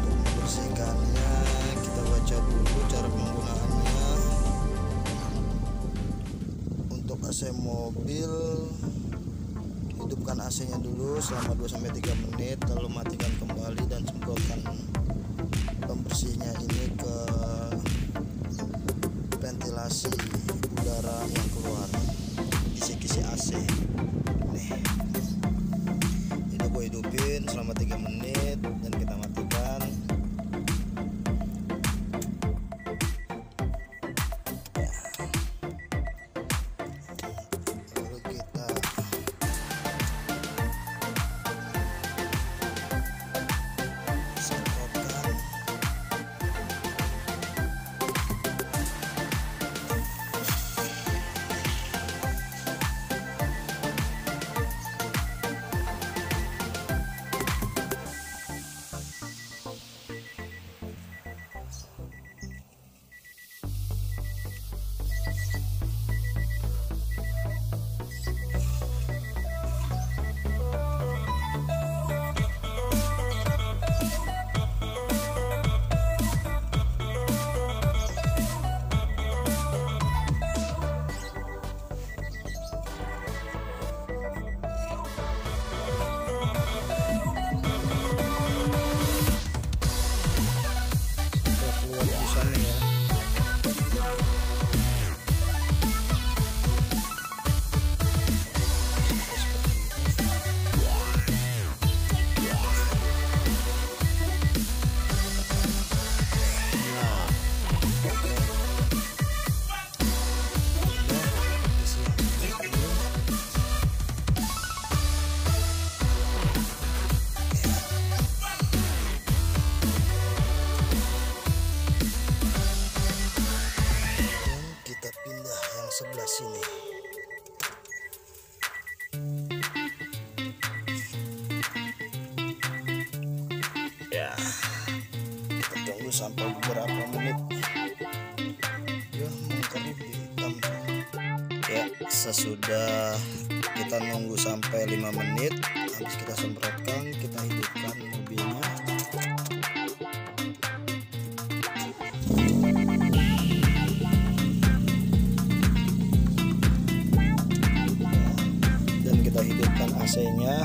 membersihkannya kita baca dulu cara penggunaannya. Untuk AC mobil, hidupkan AC-nya dulu selama 2-3 menit, lalu matikan kembali dan semprotkan pembersihnya ini ke ventilasi udara yang keluar, kisi-kisi AC. Nih, ini gue hidupin selama 3 menit dan kita matikan. Lalu kita semprotkan. Kita pindah yang sebelah sini. Ya, kita tunggu sampai beberapa menit. Ya, mungkin hitam. Ya, sesudah kita nunggu sampai 5 menit, habis kita semprotkan, kita hidupkan mobilnya. Kita hidupkan AC-nya